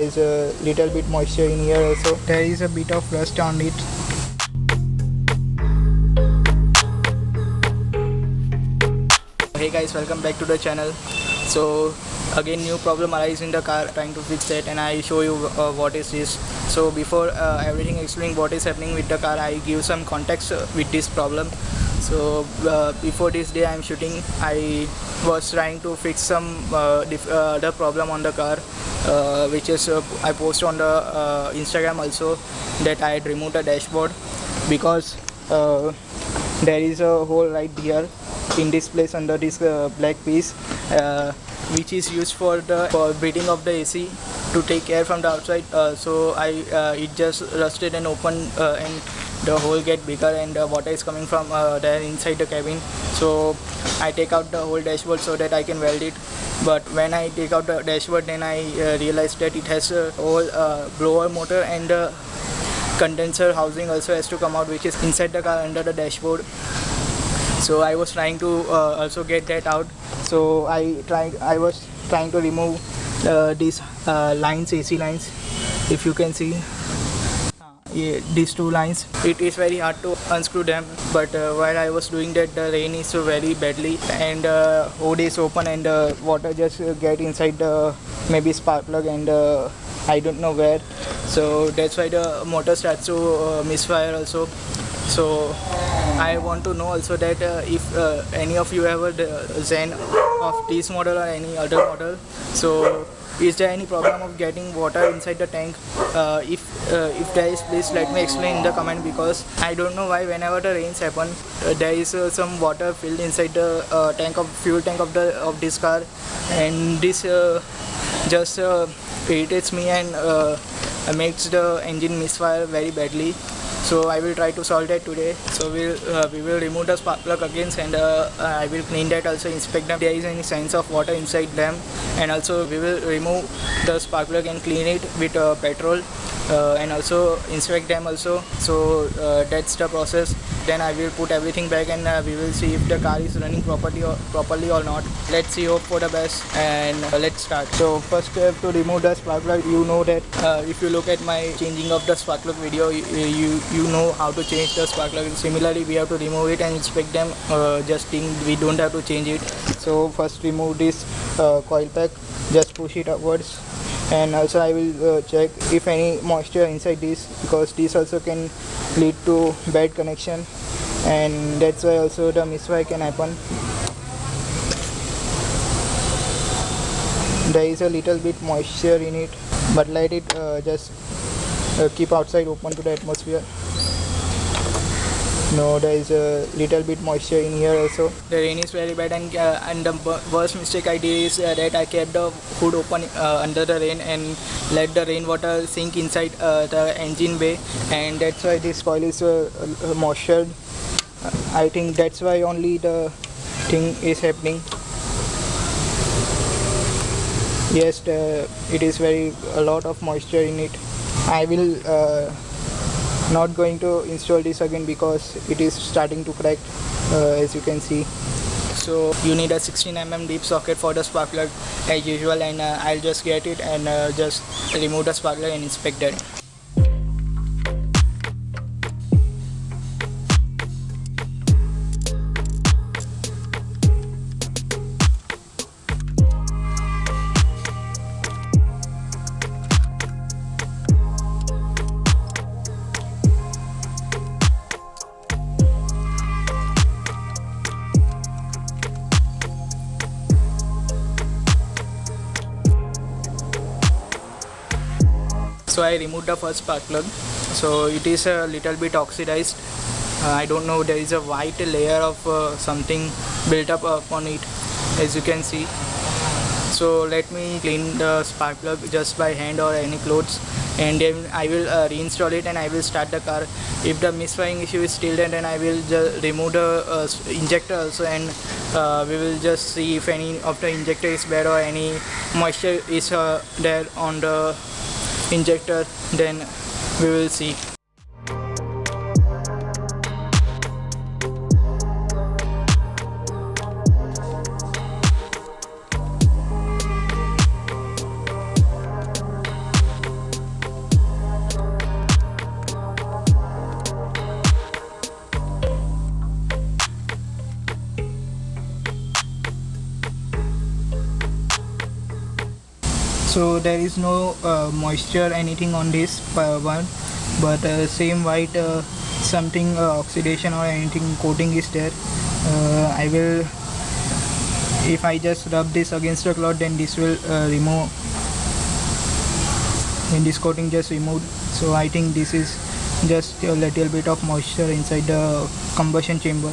There is a little bit moisture in here also. There is a bit of rust on it. Hey guys, welcome back to the channel. So again new problem arise in the car, trying to fix that, and I show you what is this. So before everything explaining what is happening with the car, I give some context with this problem. So before this day I'm shooting, I was trying to fix some other problem on the car, which is I post on the Instagram also, that I had removed the dashboard because there is a hole right here in this place under this black piece, which is used for breathing of the AC to take air from the outside. So it just rusted and opened, and the hole get bigger, and water is coming from there inside the cabin. So I take out the whole dashboard so that I can weld it. But when I take out the dashboard, then I realized that it has a whole blower motor, and the condenser housing also has to come out, which is inside the car under the dashboard. So I was trying to also get that out. So I was trying to remove these lines, AC lines, if you can see. Yeah, these two lines, it is very hard to unscrew them, but while I was doing that, the rain is so very badly, and hood is open, and water just get inside the maybe spark plug, and I don't know where. So that's why the motor starts to misfire also. So I want to know also that if any of you have a Zen of this model or any other model, so is there any problem of getting water inside the tank? If there is, please let me explain in the comment, because I don't know why whenever the rains happen, there is some water filled inside the fuel tank of this car, and this just irritates me and makes the engine misfire very badly. So I will try to solve that today. So we will remove the spark plug again, and I will clean that also, inspect them if there is any signs of water inside them, and also we will remove the spark plug and clean it with petrol, and also inspect them also. So that's the process. Then I will put everything back, and we will see if the car is running properly or not. Let's see, hope for the best, and let's start. So first we have to remove the spark plug. You know that if you look at my changing of the spark plug video, you know how to change the spark plug. Similarly, we have to remove it and inspect them. Just think we don't have to change it. So first remove this coil pack. Just push it upwards, and also I will check if any moisture inside this, because this also can lead to bad connection, and that's why also the misfire can happen. There is a little bit moisture in it, but let it just keep outside open to the atmosphere. No, there is a little bit moisture in here also. The rain is very bad, and the worst mistake I did is that I kept the hood open under the rain and let the rainwater sink inside the engine bay, and that's why this coil is moistured. I think that's why only the thing is happening. Yes, it is a lot of moisture in it. I will not going to install this again because it is starting to crack, as you can see. So you need a 16mm deep socket for the spark plug as usual, and I'll just get it and just remove the spark plug and inspect that. So I removed the first spark plug. So it is a little bit oxidized. I don't know, there is a white layer of something built up upon it, as you can see. So let me clean the spark plug just by hand or any clothes, and then I will reinstall it, and I will start the car. If the misfiring issue is still there, then I will just remove the injector also, and we will just see if any of the injector is bad or any moisture is there on the injector. Then we will see. So there is no moisture anything on this one, but same white something oxidation or anything coating is there. I will, if I just rub this against the cloth, then this will remove, when this coating just removed. So I think this is just a little bit of moisture inside the combustion chamber.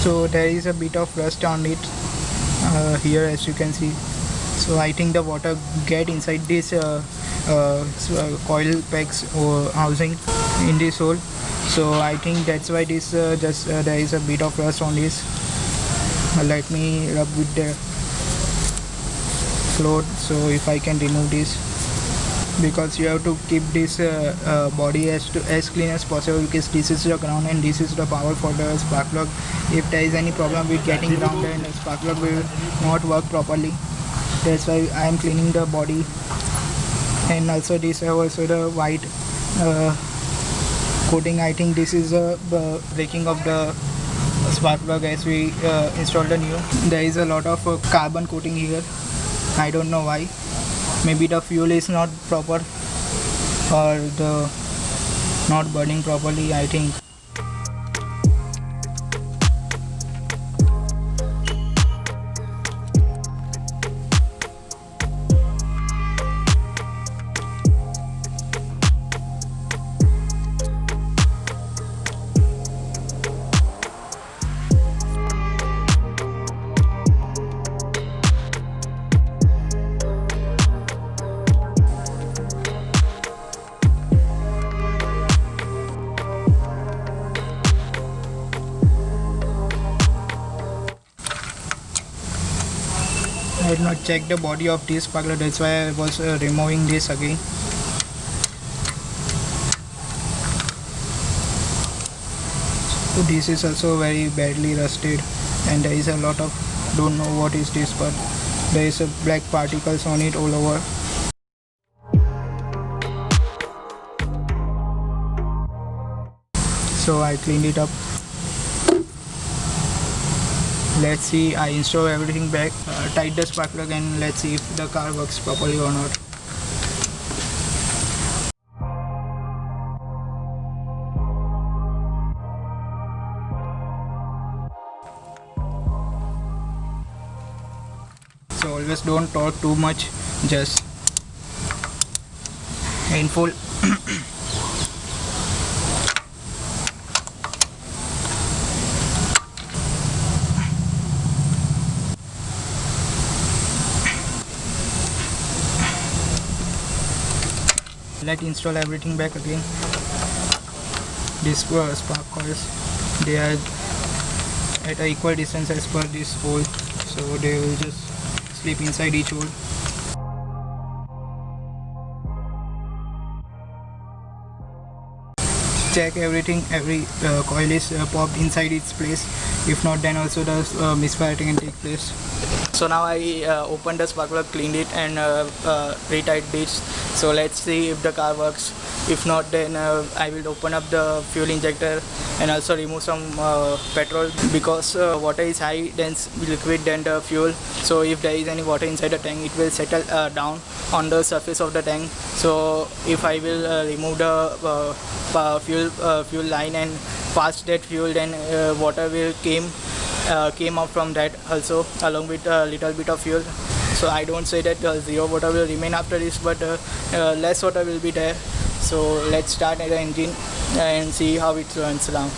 So there is a bit of rust on it here, as you can see. So I think the water get inside this coil pegs or housing in this hole. So I think that's why this just there is a bit of rust on this. Let me rub with the cloth, so if I can remove this, because you have to keep this body as clean as possible, because this is the ground and this is the power for the spark plug. If there is any problem with getting ground, then the spark plug will not work properly. That's why I am cleaning the body. And also this also the white coating. I think this is the breaking of the spark plug as we install the new. There is a lot of carbon coating here. I don't know why. Maybe the fuel is not proper or the not burning properly, I think. I did not check the body of this spark plug, that's why I was removing this again. So this is also very badly rusted, and there is a lot of, don't know what is this, but there is a black particles on it all over. So I cleaned it up. Let's see, I install everything back, tight the spark plug, and let's see if the car works properly or not. So always don't torque too much, just in full. Let's install everything back again. These spark coils, they are at an equal distance as per this hole, so they will just slip inside each hole. Check everything, every coil is popped inside its place. If not, then also the misfire can take place. So now I opened the spark plug, cleaned it, and retied this. So let's see if the car works. If not, then I will open up the fuel injector and also remove some petrol, because water is high dense liquid than the fuel. So if there is any water inside the tank, it will settle down on the surface of the tank. So if I will remove the fuel line and pass that fuel, then water will came out from that also, along with a little bit of fuel. So I don't say that zero water will remain after this, but less water will be there. So let's start the engine and see how it runs now.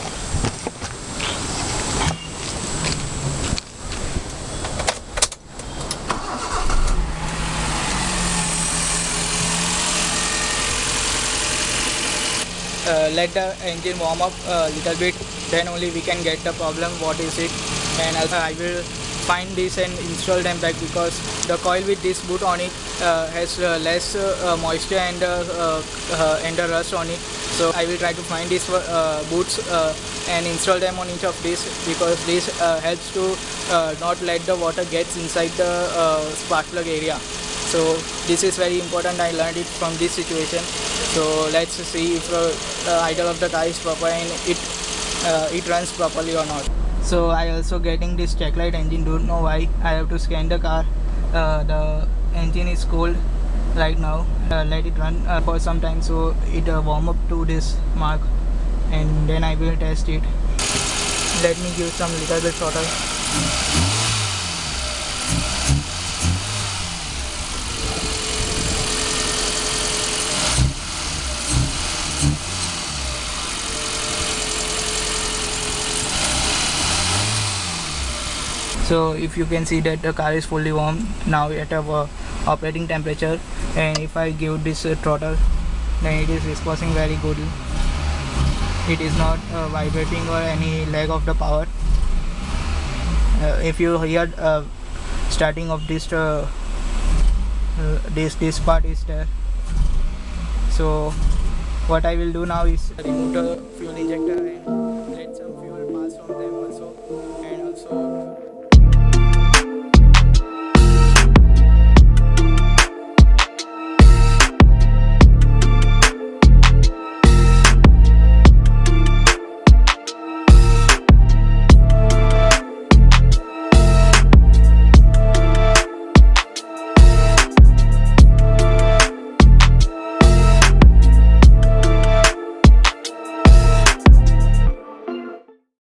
Let the engine warm up a little bit, then only we can get the problem what is it. And I will find this and install them back, because the coil with this boot on it has less moisture and the rust on it. So I will try to find these boots and install them on each of these, because this helps to not let the water gets inside the spark plug area. So this is very important. I learned it from this situation. So let's see if the idle of the car is proper and it runs properly or not. So I also getting this check light engine. Don't know why I have to scan the car. The engine is cold right now. Let it run for some time so it warm up to this mark, and then I will test it. Let me give some little bit throttle. So if you can see that the car is fully warm now at our operating temperature, and if I give this throttle, then it is responding very good. It is not vibrating or any lag of the power. If you hear starting of this this part is there. So what I will do now is remove the fuel injector and let some fuel pass from them also, and also